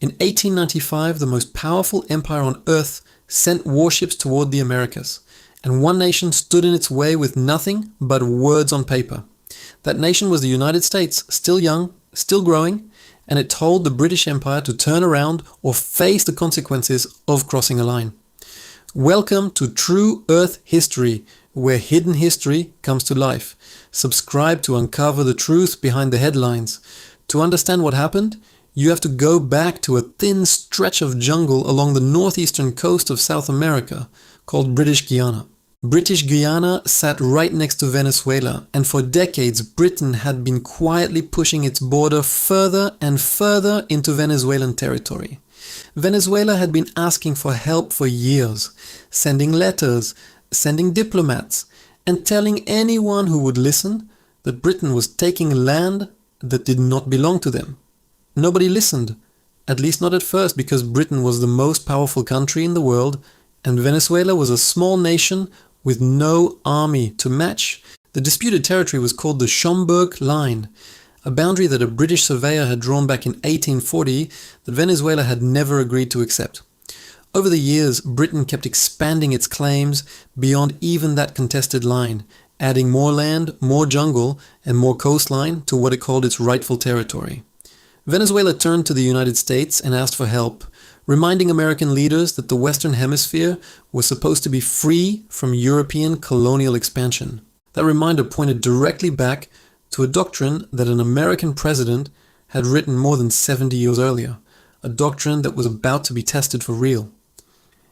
In 1895, the most powerful empire on earth sent warships toward the Americas, and one nation stood in its way with nothing but words on paper. That nation was the United States, still young, still growing, and it told the British Empire to turn around or face the consequences of crossing a line. Welcome to True Earth History, where hidden history comes to life. Subscribe to uncover the truth behind the headlines. To understand what happened, you have to go back to a thin stretch of jungle along the northeastern coast of South America called British Guiana. British Guiana sat right next to Venezuela, and for decades Britain had been quietly pushing its border further and further into Venezuelan territory. Venezuela had been asking for help for years, sending letters, sending diplomats, and telling anyone who would listen that Britain was taking land that did not belong to them. Nobody listened, at least not at first, because Britain was the most powerful country in the world, and Venezuela was a small nation with no army to match. The disputed territory was called the Schomburg Line, a boundary that a British surveyor had drawn back in 1840 that Venezuela had never agreed to accept. Over the years, Britain kept expanding its claims beyond even that contested line, adding more land, more jungle, and more coastline to what it called its rightful territory. Venezuela turned to the United States and asked for help, reminding American leaders that the Western Hemisphere was supposed to be free from European colonial expansion. That reminder pointed directly back to a doctrine that an American president had written more than 70 years earlier, a doctrine that was about to be tested for real.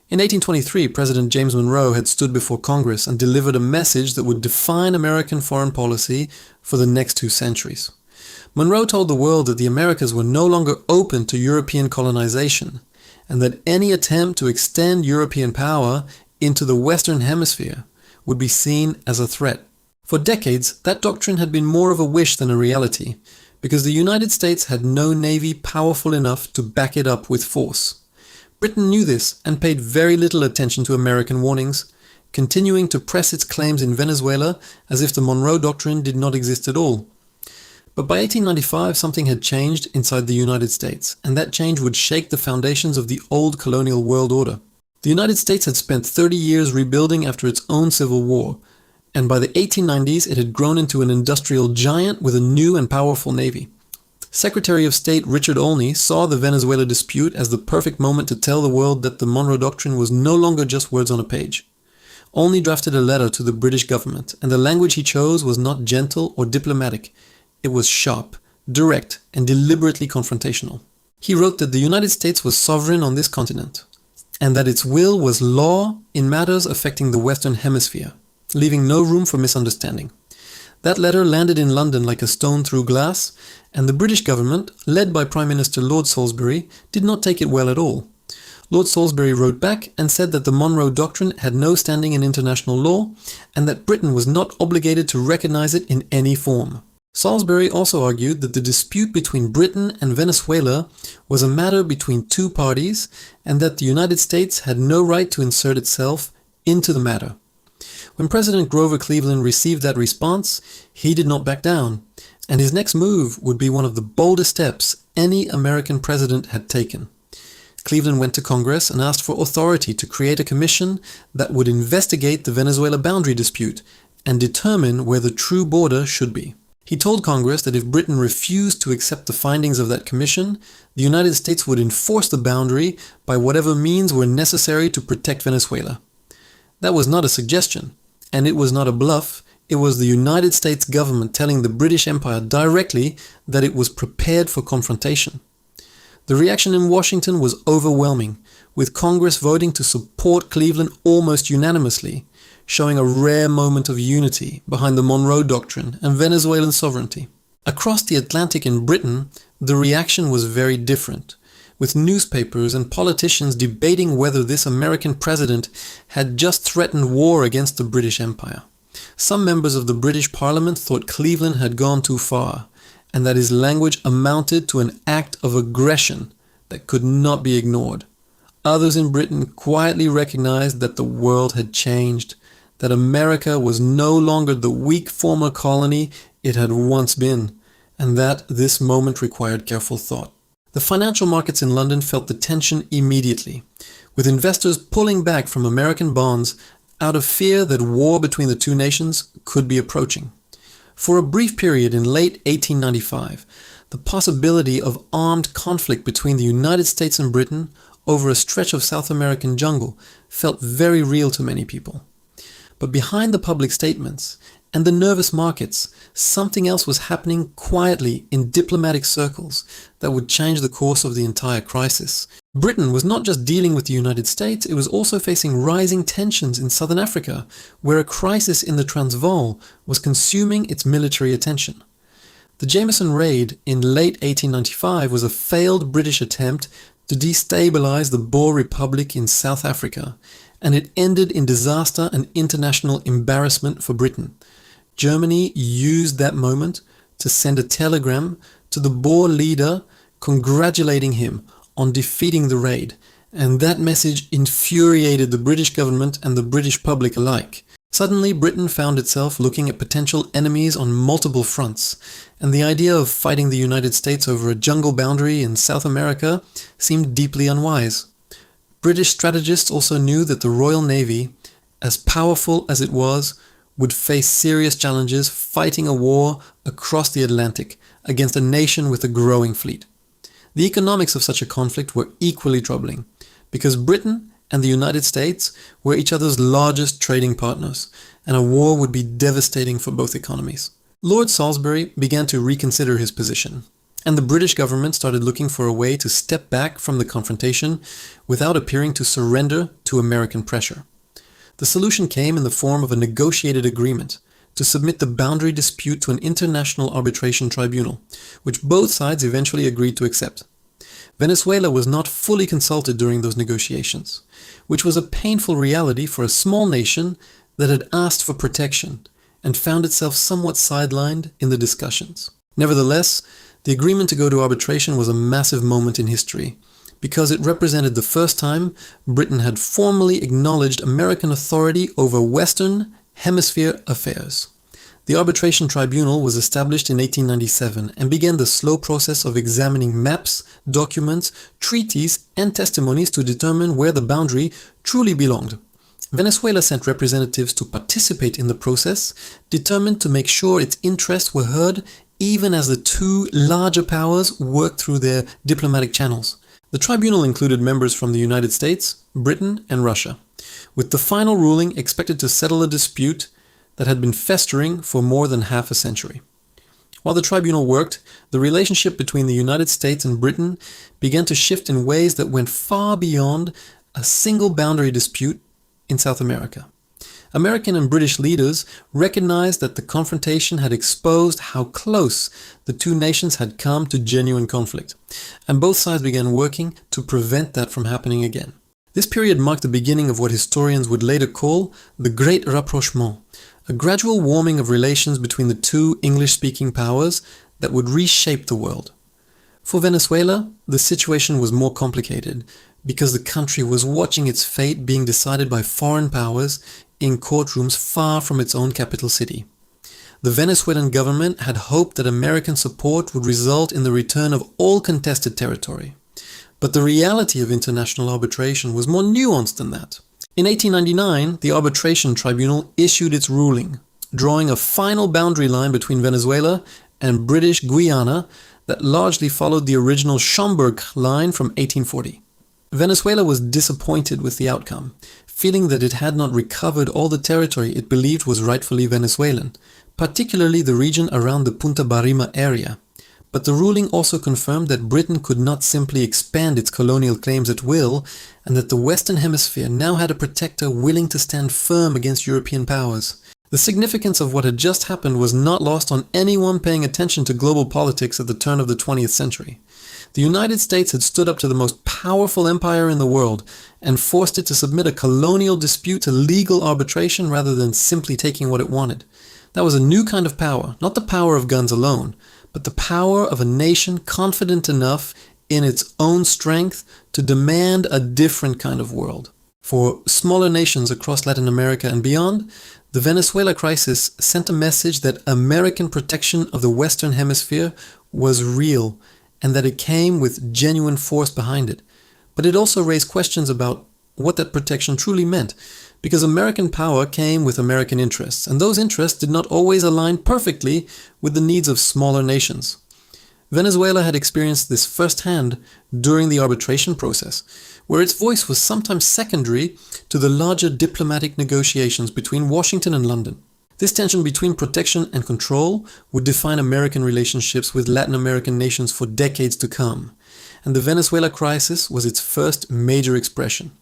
In 1823, President James Monroe had stood before Congress and delivered a message that would define American foreign policy for the next 2 centuries. Monroe told the world that the Americas were no longer open to European colonization, and that any attempt to extend European power into the Western Hemisphere would be seen as a threat. For decades, that doctrine had been more of a wish than a reality, because the United States had no navy powerful enough to back it up with force. Britain knew this and paid very little attention to American warnings, continuing to press its claims in Venezuela as if the Monroe Doctrine did not exist at all. But by 1895, something had changed inside the United States, and that change would shake the foundations of the old colonial world order. The United States had spent 30 years rebuilding after its own civil war, and by the 1890s it had grown into an industrial giant with a new and powerful navy. Secretary of State Richard Olney saw the Venezuela dispute as the perfect moment to tell the world that the Monroe Doctrine was no longer just words on a page. Olney drafted a letter to the British government, and the language he chose was not gentle or diplomatic. It was sharp, direct, and deliberately confrontational. He wrote that the United States was sovereign on this continent, and that its will was law in matters affecting the Western Hemisphere, leaving no room for misunderstanding. That letter landed in London like a stone through glass, and the British government, led by Prime Minister Lord Salisbury, did not take it well at all. Lord Salisbury wrote back and said that the Monroe Doctrine had no standing in international law, and that Britain was not obligated to recognize it in any form. Salisbury also argued that the dispute between Britain and Venezuela was a matter between 2 parties, and that the United States had no right to insert itself into the matter. When President Grover Cleveland received that response, he did not back down, and his next move would be one of the boldest steps any American president had taken. Cleveland went to Congress and asked for authority to create a commission that would investigate the Venezuela boundary dispute and determine where the true border should be. He told Congress that if Britain refused to accept the findings of that commission, the United States would enforce the boundary by whatever means were necessary to protect Venezuela. That was not a suggestion, and it was not a bluff. It was the United States government telling the British Empire directly that it was prepared for confrontation. The reaction in Washington was overwhelming, with Congress voting to support Cleveland almost unanimously, showing a rare moment of unity behind the Monroe Doctrine and Venezuelan sovereignty. Across the Atlantic in Britain, the reaction was very different, with newspapers and politicians debating whether this American president had just threatened war against the British Empire. Some members of the British Parliament thought Cleveland had gone too far, and that his language amounted to an act of aggression that could not be ignored. Others in Britain quietly recognized that the world had changed, that America was no longer the weak former colony it had once been, and that this moment required careful thought. The financial markets in London felt the tension immediately, with investors pulling back from American bonds out of fear that war between the two nations could be approaching. For a brief period in late 1895, the possibility of armed conflict between the United States and Britain over a stretch of South American jungle felt very real to many people. But behind the public statements and the nervous markets, something else was happening quietly in diplomatic circles that would change the course of the entire crisis. Britain was not just dealing with the United States, it was also facing rising tensions in southern Africa, where a crisis in the Transvaal was consuming its military attention. The Jameson raid in late 1895 was a failed British attempt to destabilize the Boer Republic in South Africa, and it ended in disaster and international embarrassment for Britain. Germany used that moment to send a telegram to the Boer leader congratulating him on defeating the raid, and that message infuriated the British government and the British public alike. Suddenly, Britain found itself looking at potential enemies on multiple fronts, and the idea of fighting the United States over a jungle boundary in South America seemed deeply unwise. British strategists also knew that the Royal Navy, as powerful as it was, would face serious challenges fighting a war across the Atlantic against a nation with a growing fleet. The economics of such a conflict were equally troubling, because Britain and the United States were each other's largest trading partners, and a war would be devastating for both economies. Lord Salisbury began to reconsider his position, and the British government started looking for a way to step back from the confrontation without appearing to surrender to American pressure. The solution came in the form of a negotiated agreement to submit the boundary dispute to an international arbitration tribunal, which both sides eventually agreed to accept. Venezuela was not fully consulted during those negotiations, which was a painful reality for a small nation that had asked for protection and found itself somewhat sidelined in the discussions. Nevertheless, the agreement to go to arbitration was a massive moment in history, because it represented the first time Britain had formally acknowledged American authority over Western Hemisphere affairs. The arbitration tribunal was established in 1897 and began the slow process of examining maps, documents, treaties, and testimonies to determine where the boundary truly belonged. Venezuela sent representatives to participate in the process, determined to make sure its interests were heard even as the two larger powers worked through their diplomatic channels. The tribunal included members from the United States, Britain, and Russia, with the final ruling expected to settle a dispute that had been festering for more than half a century. While the tribunal worked, the relationship between the United States and Britain began to shift in ways that went far beyond a single boundary dispute in South America. American and British leaders recognized that the confrontation had exposed how close the two nations had come to genuine conflict, and both sides began working to prevent that from happening again. This period marked the beginning of what historians would later call the Great Rapprochement, a gradual warming of relations between the two English-speaking powers that would reshape the world. For Venezuela, the situation was more complicated because the country was watching its fate being decided by foreign powers in courtrooms far from its own capital city. The Venezuelan government had hoped that American support would result in the return of all contested territory. But the reality of international arbitration was more nuanced than that. In 1899, the arbitration tribunal issued its ruling, drawing a final boundary line between Venezuela and British Guiana that largely followed the original Schomburg line from 1840. Venezuela was disappointed with the outcome, feeling that it had not recovered all the territory it believed was rightfully Venezuelan, particularly the region around the Punta Barima area. But the ruling also confirmed that Britain could not simply expand its colonial claims at will, and that the Western Hemisphere now had a protector willing to stand firm against European powers. The significance of what had just happened was not lost on anyone paying attention to global politics at the turn of the 20th century. The United States had stood up to the most powerful empire in the world and forced it to submit a colonial dispute to legal arbitration rather than simply taking what it wanted. That was a new kind of power, not the power of guns alone, but the power of a nation confident enough in its own strength to demand a different kind of world. For smaller nations across Latin America and beyond, the Venezuela crisis sent a message that American protection of the Western Hemisphere was real and that it came with genuine force behind it. But it also raised questions about what that protection truly meant, because American power came with American interests, and those interests did not always align perfectly with the needs of smaller nations. Venezuela had experienced this firsthand during the arbitration process, where its voice was sometimes secondary to the larger diplomatic negotiations between Washington and London. This tension between protection and control would define American relationships with Latin American nations for decades to come, and the Venezuela crisis was its first major expression.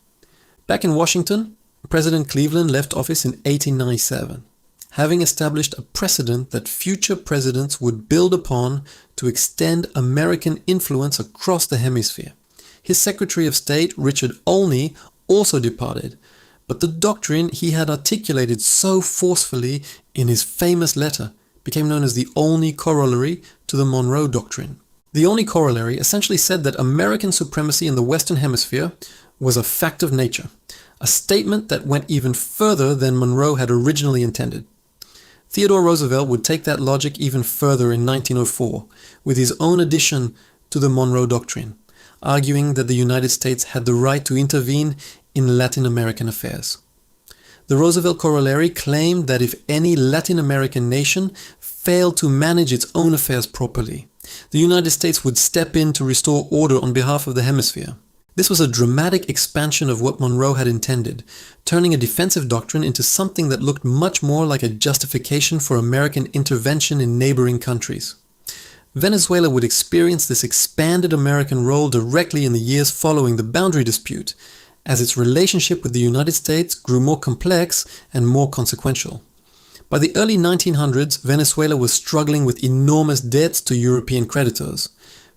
Back in Washington, President Cleveland left office in 1897, having established a precedent that future presidents would build upon to extend American influence across the hemisphere. His Secretary of State, Richard Olney, also departed, but the doctrine he had articulated so forcefully in his famous letter became known as the Olney Corollary to the Monroe Doctrine. The Olney Corollary essentially said that American supremacy in the Western Hemisphere was a fact of nature, a statement that went even further than Monroe had originally intended. Theodore Roosevelt would take that logic even further in 1904 with his own addition to the Monroe Doctrine, arguing that the United States had the right to intervene in Latin American affairs. The Roosevelt Corollary claimed that if any Latin American nation failed to manage its own affairs properly, the United States would step in to restore order on behalf of the hemisphere. This was a dramatic expansion of what Monroe had intended, turning a defensive doctrine into something that looked much more like a justification for American intervention in neighboring countries. Venezuela would experience this expanded American role directly in the years following the boundary dispute, as its relationship with the United States grew more complex and more consequential. By the early 1900s, Venezuela was struggling with enormous debts to European creditors,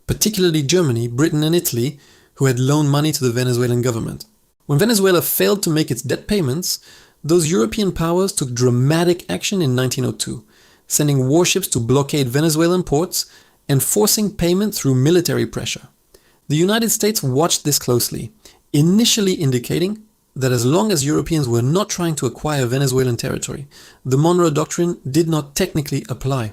particularly Germany, Britain and Italy, who had loaned money to the Venezuelan government. When Venezuela failed to make its debt payments, those European powers took dramatic action in 1902, sending warships to blockade Venezuelan ports and forcing payment through military pressure. The United States watched this closely, initially indicating that as long as Europeans were not trying to acquire Venezuelan territory, the Monroe Doctrine did not technically apply.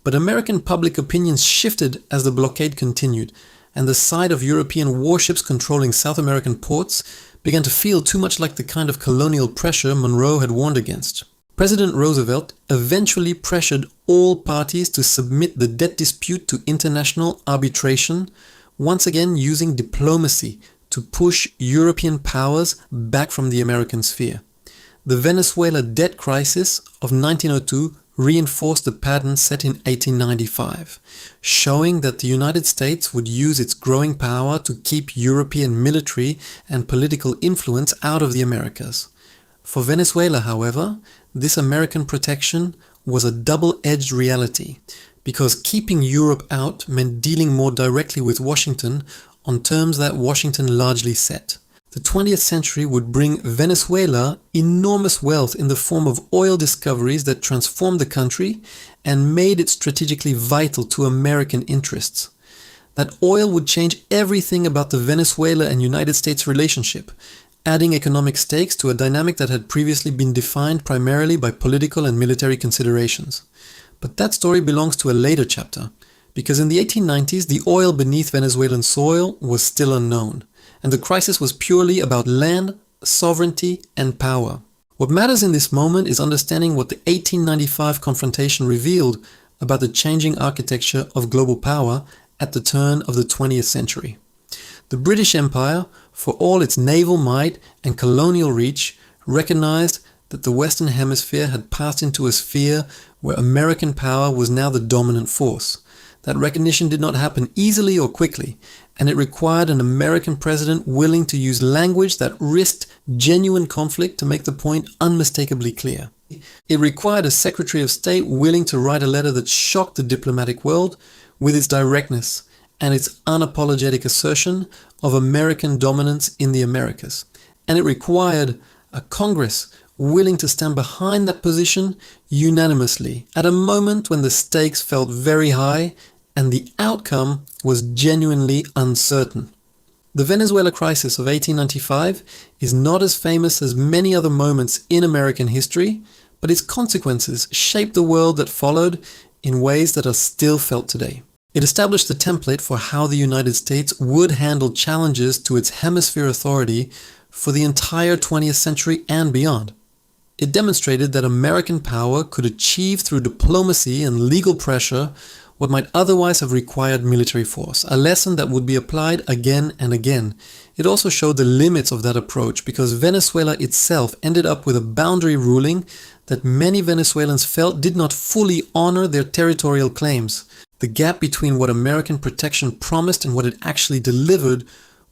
But American public opinion shifted as the blockade continued, and the sight of European warships controlling South American ports began to feel too much like the kind of colonial pressure Monroe had warned against. President Roosevelt eventually pressured all parties to submit the debt dispute to international arbitration, once again using diplomacy to push European powers back from the American sphere. The Venezuela debt crisis of 1902 reinforced the pattern set in 1895, showing that the United States would use its growing power to keep European military and political influence out of the Americas. For Venezuela, however, this American protection was a double-edged reality, because keeping Europe out meant dealing more directly with Washington on terms that Washington largely set. The 20th century would bring Venezuela enormous wealth in the form of oil discoveries that transformed the country and made it strategically vital to American interests. That oil would change everything about the Venezuela and United States relationship, adding economic stakes to a dynamic that had previously been defined primarily by political and military considerations. But that story belongs to a later chapter, because in the 1890s the oil beneath Venezuelan soil was still unknown, and the crisis was purely about land, sovereignty, and power. What matters in this moment is understanding what the 1895 confrontation revealed about the changing architecture of global power at the turn of the 20th century. The British Empire, for all its naval might and colonial reach, recognized that the Western Hemisphere had passed into a sphere where American power was now the dominant force. That recognition did not happen easily or quickly, and it required an American president willing to use language that risked genuine conflict to make the point unmistakably clear. It required a Secretary of State willing to write a letter that shocked the diplomatic world with its directness and its unapologetic assertion of American dominance in the Americas. And it required a Congress willing to stand behind that position unanimously at a moment when the stakes felt very high and the outcome was genuinely uncertain. The Venezuela crisis of 1895 is not as famous as many other moments in American history, but its consequences shaped the world that followed in ways that are still felt today. It established the template for how the United States would handle challenges to its hemisphere authority for the entire 20th century and beyond. It demonstrated that American power could achieve through diplomacy and legal pressure what might otherwise have required military force, a lesson that would be applied again and again. It also showed the limits of that approach because Venezuela itself ended up with a boundary ruling that many Venezuelans felt did not fully honor their territorial claims. The gap between what American protection promised and what it actually delivered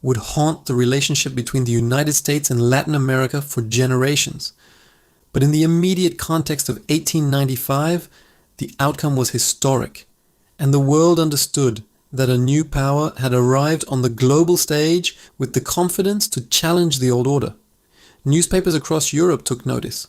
would haunt the relationship between the United States and Latin America for generations. But in the immediate context of 1895, the outcome was historic, and the world understood that a new power had arrived on the global stage with the confidence to challenge the old order. Newspapers across Europe took notice,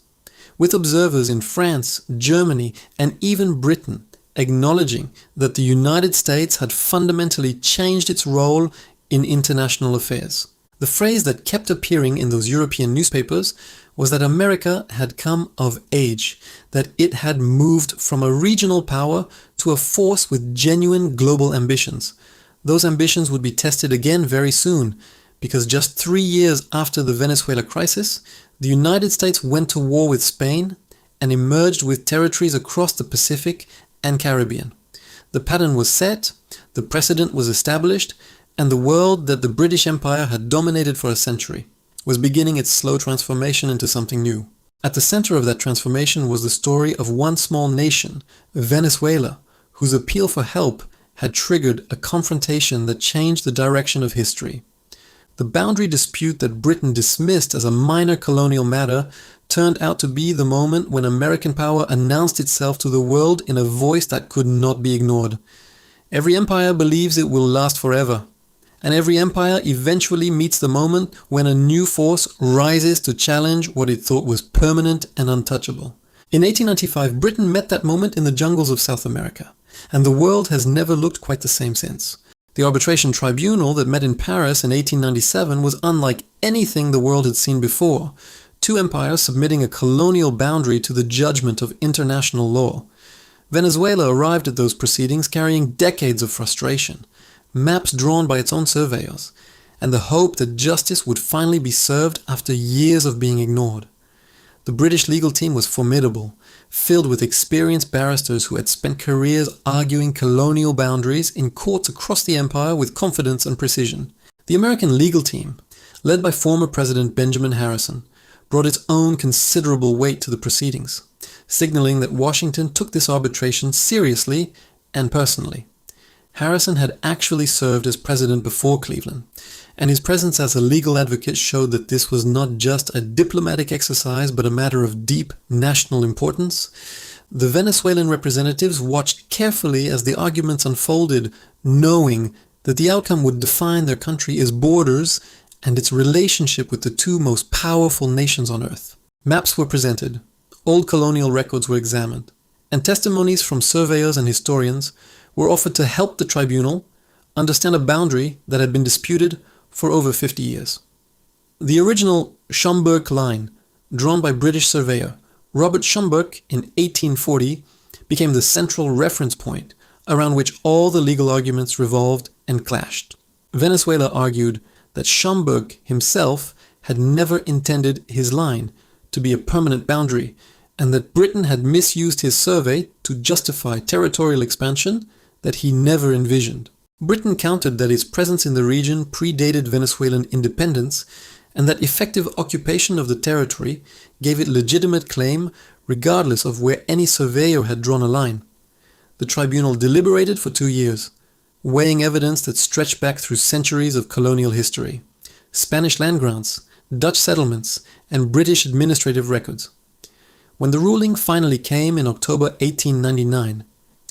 with observers in France, Germany, and even Britain acknowledging that the United States had fundamentally changed its role in international affairs. The phrase that kept appearing in those European newspapers was that America had come of age, that it had moved from a regional power to a force with genuine global ambitions. Those ambitions would be tested again very soon, because just 3 years after the Venezuela crisis, the United States went to war with Spain and emerged with territories across the Pacific and Caribbean. The pattern was set, the precedent was established, and the world that the British Empire had dominated for a century was beginning its slow transformation into something new. At the center of that transformation was the story of one small nation, Venezuela, whose appeal for help had triggered a confrontation that changed the direction of history. The boundary dispute that Britain dismissed as a minor colonial matter turned out to be the moment when American power announced itself to the world in a voice that could not be ignored. Every empire believes it will last forever, and every empire eventually meets the moment when a new force rises to challenge what it thought was permanent and untouchable. In 1895, Britain met that moment in the jungles of South America, and the world has never looked quite the same since. The arbitration tribunal that met in Paris in 1897 was unlike anything the world had seen before, two empires submitting a colonial boundary to the judgment of international law. Venezuela arrived at those proceedings carrying decades of frustration, maps drawn by its own surveyors, and the hope that justice would finally be served after years of being ignored. The British legal team was formidable, filled with experienced barristers who had spent careers arguing colonial boundaries in courts across the empire with confidence and precision. The American legal team, led by former President Benjamin Harrison, brought its own considerable weight to the proceedings, signaling that Washington took this arbitration seriously and personally. Harrison had actually served as president before Cleveland, and his presence as a legal advocate showed that this was not just a diplomatic exercise but a matter of deep national importance. The Venezuelan representatives watched carefully as the arguments unfolded, knowing that the outcome would define their country, its borders, and its relationship with the two most powerful nations on earth. Maps were presented, old colonial records were examined, and testimonies from surveyors and historians were offered to help the tribunal understand a boundary that had been disputed for over 50 years. The original Schomburgk line, drawn by British surveyor Robert Schomburgk in 1840, became the central reference point around which all the legal arguments revolved and clashed. Venezuela argued that Schomburgk himself had never intended his line to be a permanent boundary, and that Britain had misused his survey to justify territorial expansion that he never envisioned. Britain countered that its presence in the region predated Venezuelan independence, and that effective occupation of the territory gave it legitimate claim regardless of where any surveyor had drawn a line. The tribunal deliberated for 2 years, weighing evidence that stretched back through centuries of colonial history, Spanish land grants, Dutch settlements, and British administrative records. When the ruling finally came in October 1899,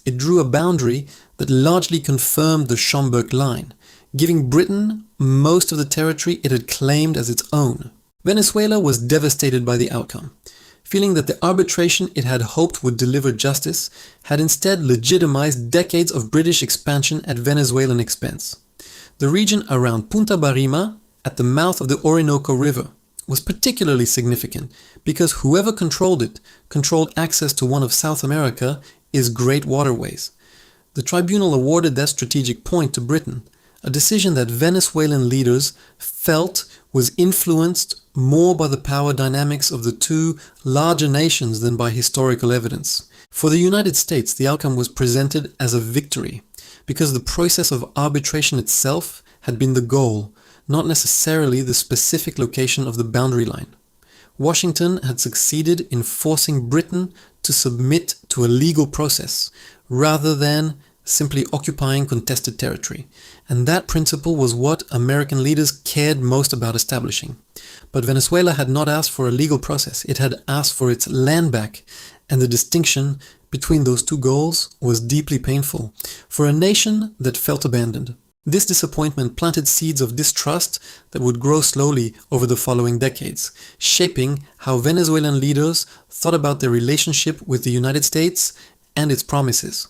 it drew a boundary that largely confirmed the Schomburgk line, giving Britain most of the territory it had claimed as its own. Venezuela was devastated by the outcome, feeling that the arbitration it had hoped would deliver justice had instead legitimized decades of British expansion at Venezuelan expense. The region around Punta Barima, at the mouth of the Orinoco River, was particularly significant because whoever controlled it controlled access to one of South America's great waterways. The tribunal awarded that strategic point to Britain, a decision that Venezuelan leaders felt was influenced more by the power dynamics of the two larger nations than by historical evidence. For the United States, the outcome was presented as a victory, because the process of arbitration itself had been the goal, not necessarily the specific location of the boundary line. Washington had succeeded in forcing Britain to submit to a legal process, rather than simply occupying contested territory, and that principle was what American leaders cared most about establishing. But Venezuela had not asked for a legal process, it had asked for its land back, and the distinction between those two goals was deeply painful for a nation that felt abandoned. This disappointment planted seeds of distrust that would grow slowly over the following decades, shaping how Venezuelan leaders thought about their relationship with the United States and its promises.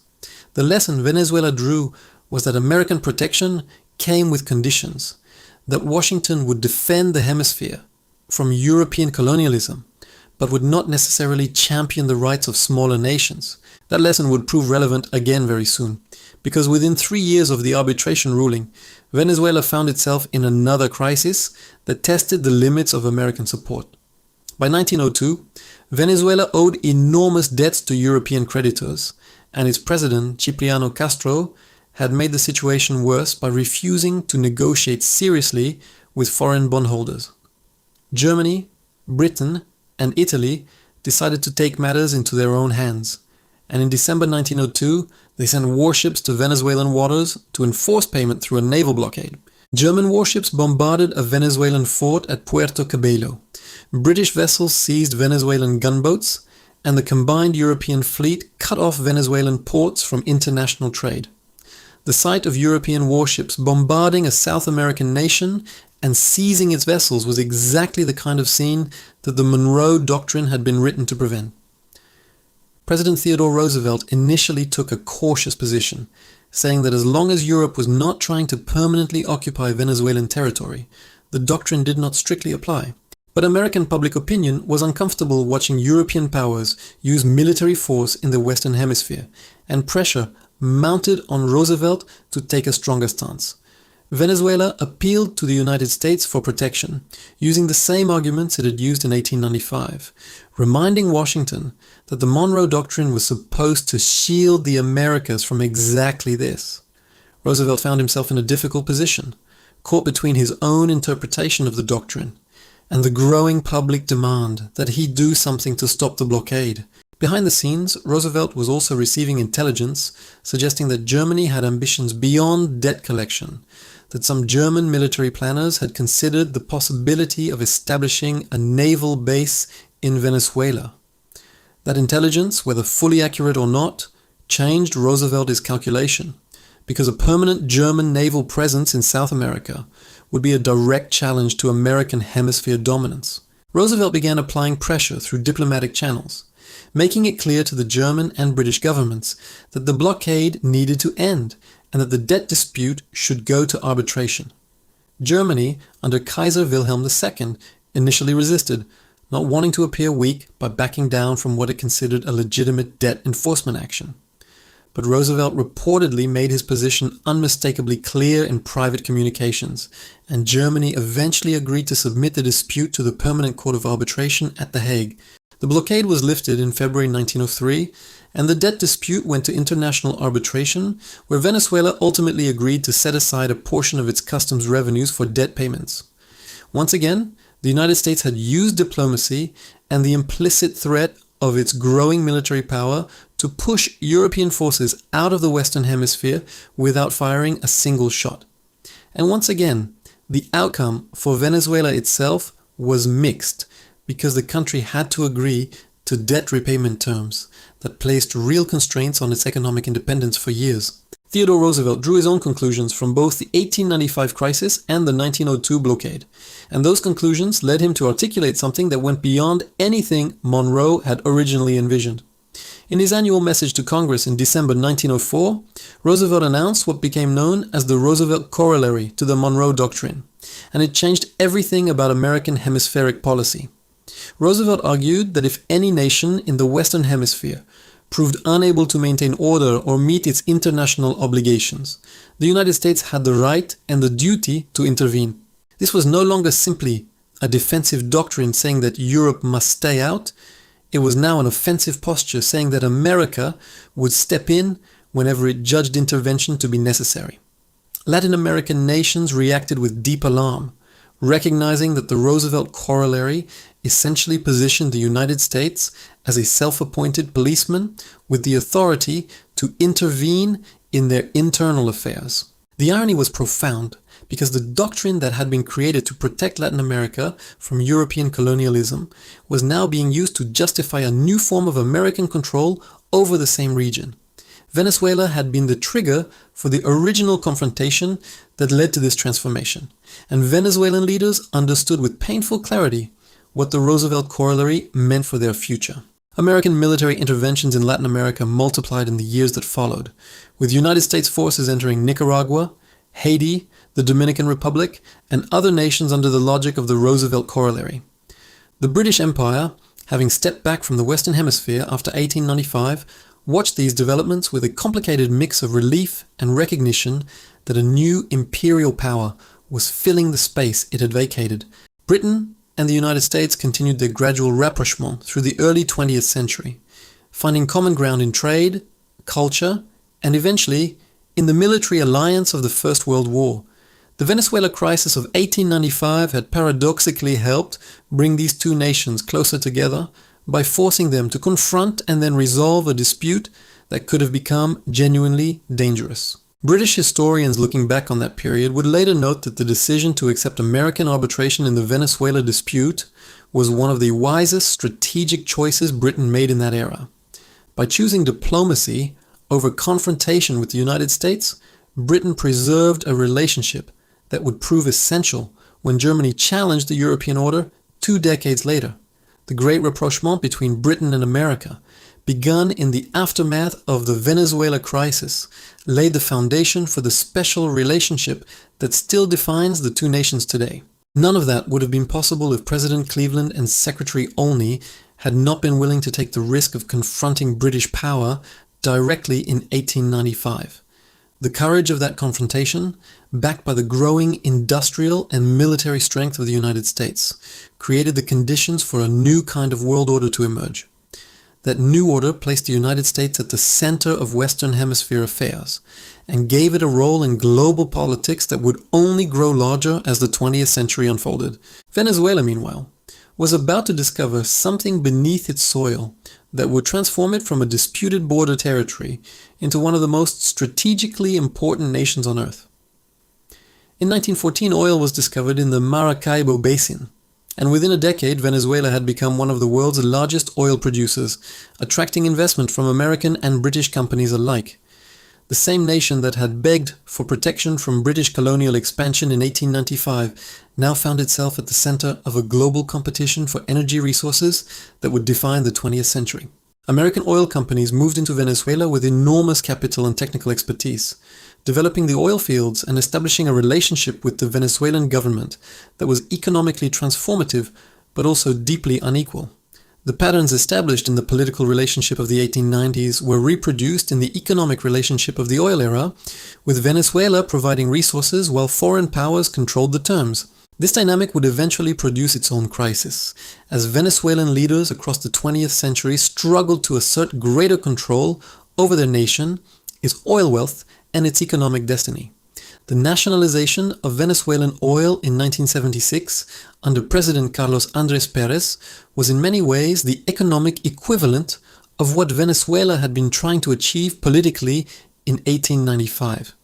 The lesson Venezuela drew was that American protection came with conditions, that Washington would defend the hemisphere from European colonialism, but would not necessarily champion the rights of smaller nations. That lesson would prove relevant again very soon, because within 3 years of the arbitration ruling, Venezuela found itself in another crisis that tested the limits of American support. By 1902, Venezuela owed enormous debts to European creditors, and its president, Cipriano Castro, had made the situation worse by refusing to negotiate seriously with foreign bondholders. Germany, Britain, and Italy decided to take matters into their own hands, and in December 1902, they sent warships to Venezuelan waters to enforce payment through a naval blockade. German warships bombarded a Venezuelan fort at Puerto Cabello. British vessels seized Venezuelan gunboats, and the combined European fleet cut off Venezuelan ports from international trade. The sight of European warships bombarding a South American nation and seizing its vessels was exactly the kind of scene that the Monroe Doctrine had been written to prevent. President Theodore Roosevelt initially took a cautious position, saying that as long as Europe was not trying to permanently occupy Venezuelan territory, the doctrine did not strictly apply. But American public opinion was uncomfortable watching European powers use military force in the Western Hemisphere, and pressure mounted on Roosevelt to take a stronger stance. Venezuela appealed to the United States for protection, using the same arguments it had used in 1895, reminding Washington that the Monroe Doctrine was supposed to shield the Americas from exactly this. Roosevelt found himself in a difficult position, caught between his own interpretation of the doctrine and the growing public demand that he do something to stop the blockade. Behind the scenes, Roosevelt was also receiving intelligence suggesting that Germany had ambitions beyond debt collection, that some German military planners had considered the possibility of establishing a naval base in Venezuela. That intelligence, whether fully accurate or not, changed Roosevelt's calculation, because a permanent German naval presence in South America would be a direct challenge to American hemisphere dominance. Roosevelt began applying pressure through diplomatic channels, making it clear to the German and British governments that the blockade needed to end and that the debt dispute should go to arbitration. Germany, under Kaiser Wilhelm II, initially resisted, not wanting to appear weak by backing down from what it considered a legitimate debt enforcement action. But Roosevelt reportedly made his position unmistakably clear in private communications, and Germany eventually agreed to submit the dispute to the Permanent Court of Arbitration at The Hague. The blockade was lifted in February 1903, and the debt dispute went to international arbitration, where Venezuela ultimately agreed to set aside a portion of its customs revenues for debt payments. Once again, the United States had used diplomacy and the implicit threat of its growing military power to push European forces out of the Western Hemisphere without firing a single shot. And once again, the outcome for Venezuela itself was mixed, because the country had to agree to debt repayment terms that placed real constraints on its economic independence for years. Theodore Roosevelt drew his own conclusions from both the 1895 crisis and the 1902 blockade, and those conclusions led him to articulate something that went beyond anything Monroe had originally envisioned. In his annual message to Congress in December 1904, Roosevelt announced what became known as the Roosevelt Corollary to the Monroe Doctrine, and it changed everything about American hemispheric policy. Roosevelt argued that if any nation in the Western Hemisphere proved unable to maintain order or meet its international obligations, the United States had the right and the duty to intervene. This was no longer simply a defensive doctrine saying that Europe must stay out. It was now an offensive posture saying that America would step in whenever it judged intervention to be necessary. Latin American nations reacted with deep alarm, recognizing that the Roosevelt corollary essentially positioned the United States as a self-appointed policeman with the authority to intervene in their internal affairs. The irony was profound, because the doctrine that had been created to protect Latin America from European colonialism was now being used to justify a new form of American control over the same region. Venezuela had been the trigger for the original confrontation that led to this transformation, and Venezuelan leaders understood with painful clarity what the Roosevelt corollary meant for their future. American military interventions in Latin America multiplied in the years that followed, with United States forces entering Nicaragua, Haiti, the Dominican Republic, and other nations under the logic of the Roosevelt corollary. The British Empire, having stepped back from the Western Hemisphere after 1895, watched these developments with a complicated mix of relief and recognition that a new imperial power was filling the space it had vacated. Britain and the United States continued their gradual rapprochement through the early 20th century, finding common ground in trade, culture, and eventually in the military alliance of the First World War. The Venezuela crisis of 1895 had paradoxically helped bring these two nations closer together by forcing them to confront and then resolve a dispute that could have become genuinely dangerous. British historians looking back on that period would later note that the decision to accept American arbitration in the Venezuela dispute was one of the wisest strategic choices Britain made in that era. By choosing diplomacy over confrontation with the United States, Britain preserved a relationship that would prove essential when Germany challenged the European order 2 decades later. The Great Rapprochement between Britain and America, begun in the aftermath of the Venezuela crisis, laid the foundation for the special relationship that still defines the two nations today. None of that would have been possible if President Cleveland and Secretary Olney had not been willing to take the risk of confronting British power directly in 1895. The courage of that confrontation, backed by the growing industrial and military strength of the United States, created the conditions for a new kind of world order to emerge. That new order placed the United States at the center of Western Hemisphere affairs and gave it a role in global politics that would only grow larger as the 20th century unfolded. Venezuela, meanwhile, was about to discover something beneath its soil that would transform it from a disputed border territory into one of the most strategically important nations on Earth. In 1914, oil was discovered in the Maracaibo Basin, and within a decade, Venezuela had become one of the world's largest oil producers, attracting investment from American and British companies alike. The same nation that had begged for protection from British colonial expansion in 1895 now found itself at the center of a global competition for energy resources that would define the 20th century. American oil companies moved into Venezuela with enormous capital and technical expertise, developing the oil fields and establishing a relationship with the Venezuelan government that was economically transformative but also deeply unequal. The patterns established in the political relationship of the 1890s were reproduced in the economic relationship of the oil era, with Venezuela providing resources while foreign powers controlled the terms. This dynamic would eventually produce its own crisis, as Venezuelan leaders across the 20th century struggled to assert greater control over their nation, its oil wealth, and its economic destiny. The nationalization of Venezuelan oil in 1976 under President Carlos Andrés Pérez was in many ways the economic equivalent of what Venezuela had been trying to achieve politically in 1895.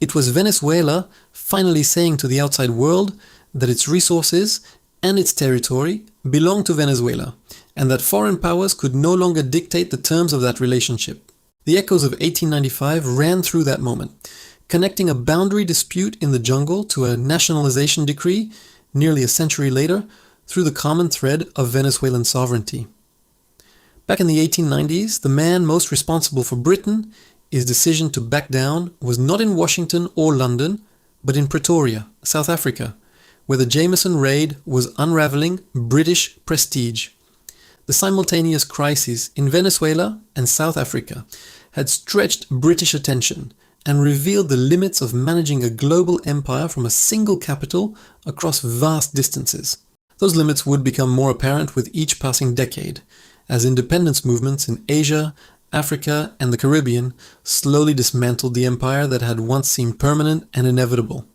It was Venezuela finally saying to the outside world that its resources and its territory belonged to Venezuela, and that foreign powers could no longer dictate the terms of that relationship. The echoes of 1895 ran through that moment, connecting a boundary dispute in the jungle to a nationalization decree nearly a century later through the common thread of Venezuelan sovereignty. Back in the 1890s, the man most responsible for Britain, his decision to back down, was not in Washington or London, but in Pretoria, South Africa, where the Jameson raid was unraveling British prestige. The simultaneous crises in Venezuela and South Africa had stretched British attention and revealed the limits of managing a global empire from a single capital across vast distances. Those limits would become more apparent with each passing decade, as independence movements in Asia, Africa, and the Caribbean slowly dismantled the empire that had once seemed permanent and inevitable.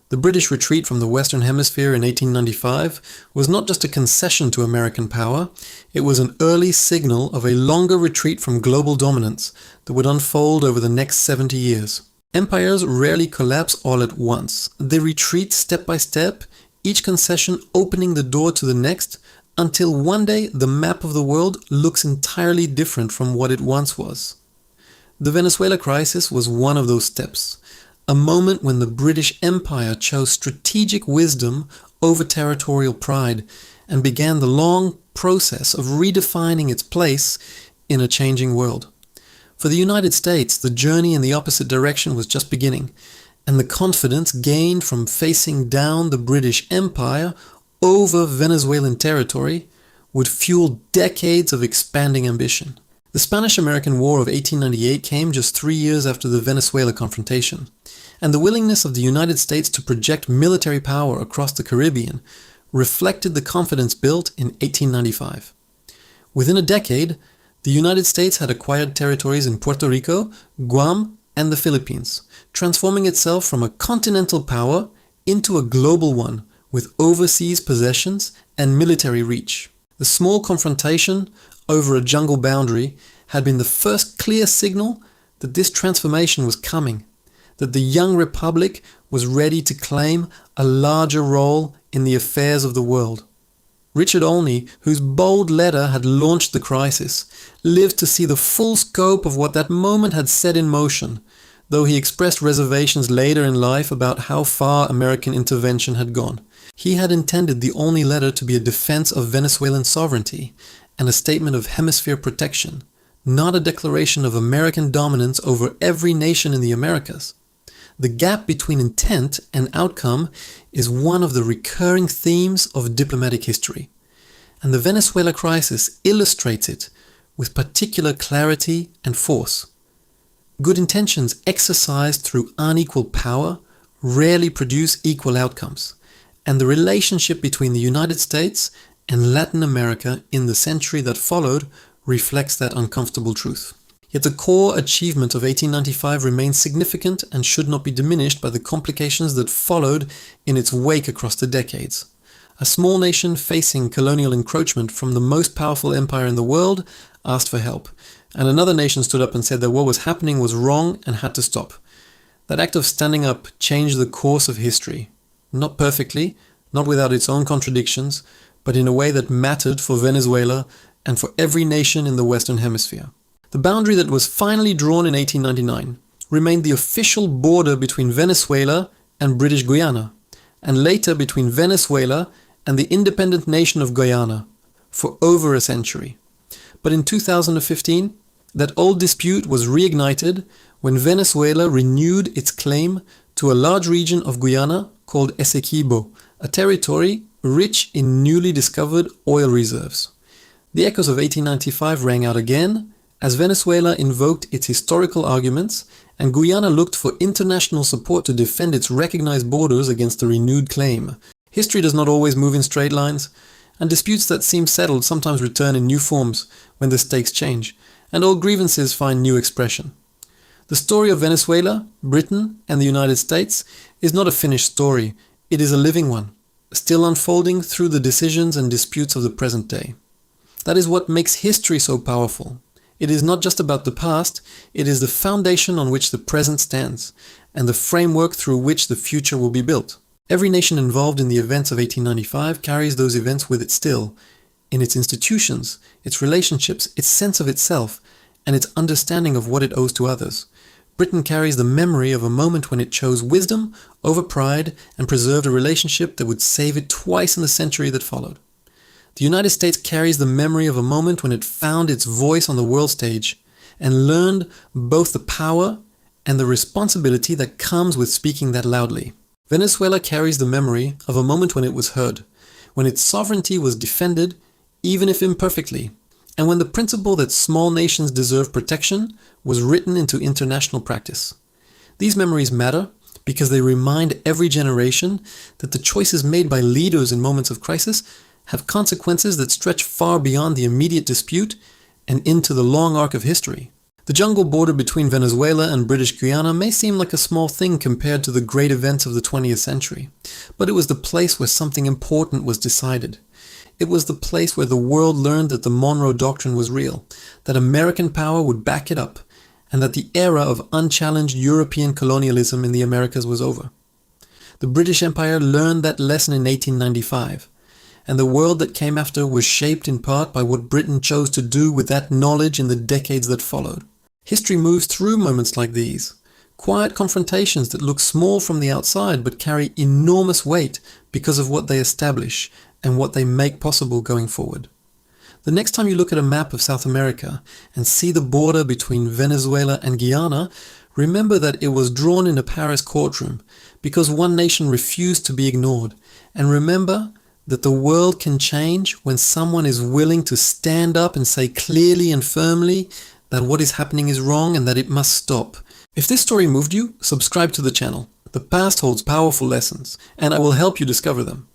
The British retreat from the Western Hemisphere in 1895 was not just a concession to American power, it was an early signal of a longer retreat from global dominance that would unfold over the next 70 years. Empires rarely collapse all at once. They retreat step by step, each concession opening the door to the next, until one day the map of the world looks entirely different from what it once was. The Venezuela crisis was one of those steps. A moment when the British Empire chose strategic wisdom over territorial pride and began the long process of redefining its place in a changing world. For the United States, the journey in the opposite direction was just beginning, and the confidence gained from facing down the British Empire over Venezuelan territory would fuel decades of expanding ambition. The Spanish-American War of 1898 came just 3 years after the Venezuela confrontation, and the willingness of the United States to project military power across the Caribbean reflected the confidence built in 1895. Within a decade, the United States had acquired territories in Puerto Rico, Guam, and the Philippines, transforming itself from a continental power into a global one with overseas possessions and military reach. The small confrontation over a jungle boundary had been the first clear signal that this transformation was coming, that the young republic was ready to claim a larger role in the affairs of the world. Richard Olney, whose bold letter had launched the crisis, lived to see the full scope of what that moment had set in motion, though he expressed reservations later in life about how far American intervention had gone. He had intended the Olney letter to be a defense of Venezuelan sovereignty and a statement of hemisphere protection, not a declaration of American dominance over every nation in the Americas. The gap between intent and outcome is one of the recurring themes of diplomatic history, and the Venezuela crisis illustrates it with particular clarity and force. Good intentions exercised through unequal power rarely produce equal outcomes, and the relationship between the United States and Latin America in the century that followed reflects that uncomfortable truth. Yet the core achievement of 1895 remains significant and should not be diminished by the complications that followed in its wake across the decades. A small nation facing colonial encroachment from the most powerful empire in the world asked for help, and another nation stood up and said that what was happening was wrong and had to stop. That act of standing up changed the course of history. Not perfectly, not without its own contradictions, but in a way that mattered for Venezuela and for every nation in the Western Hemisphere. The boundary that was finally drawn in 1899 remained the official border between Venezuela and British Guiana, and later between Venezuela and the independent nation of Guyana, for over a century. But in 2015, that old dispute was reignited when Venezuela renewed its claim to a large region of Guyana called Essequibo, a territory rich in newly discovered oil reserves. The echoes of 1895 rang out again as Venezuela invoked its historical arguments and Guyana looked for international support to defend its recognized borders against the renewed claim. History does not always move in straight lines, and disputes that seem settled sometimes return in new forms when the stakes change, and old grievances find new expression. The story of Venezuela, Britain, and the United States is not a finished story, it is a living one, still unfolding through the decisions and disputes of the present day. That is what makes history so powerful. It is not just about the past, it is the foundation on which the present stands, and the framework through which the future will be built. Every nation involved in the events of 1895 carries those events with it still, in its institutions, its relationships, its sense of itself, and its understanding of what it owes to others. Britain carries the memory of a moment when it chose wisdom over pride and preserved a relationship that would save it twice in the century that followed. The United States carries the memory of a moment when it found its voice on the world stage and learned both the power and the responsibility that comes with speaking that loudly. Venezuela carries the memory of a moment when it was heard, when its sovereignty was defended even if imperfectly, and when the principle that small nations deserve protection was written into international practice. These memories matter because they remind every generation that the choices made by leaders in moments of crisis have consequences that stretch far beyond the immediate dispute and into the long arc of history. The jungle border between Venezuela and British Guiana may seem like a small thing compared to the great events of the 20th century, but it was the place where something important was decided. It was the place where the world learned that the Monroe Doctrine was real, that American power would back it up, and that the era of unchallenged European colonialism in the Americas was over. The British Empire learned that lesson in 1895, and the world that came after was shaped in part by what Britain chose to do with that knowledge in the decades that followed. History moves through moments like these, quiet confrontations that look small from the outside but carry enormous weight because of what they establish and what they make possible going forward. The next time you look at a map of South America and see the border between Venezuela and Guyana, remember that it was drawn in a Paris courtroom because one nation refused to be ignored, and remember that the world can change when someone is willing to stand up and say clearly and firmly that what is happening is wrong and that it must stop. If this story moved you, subscribe to the channel. The past holds powerful lessons, and I will help you discover them.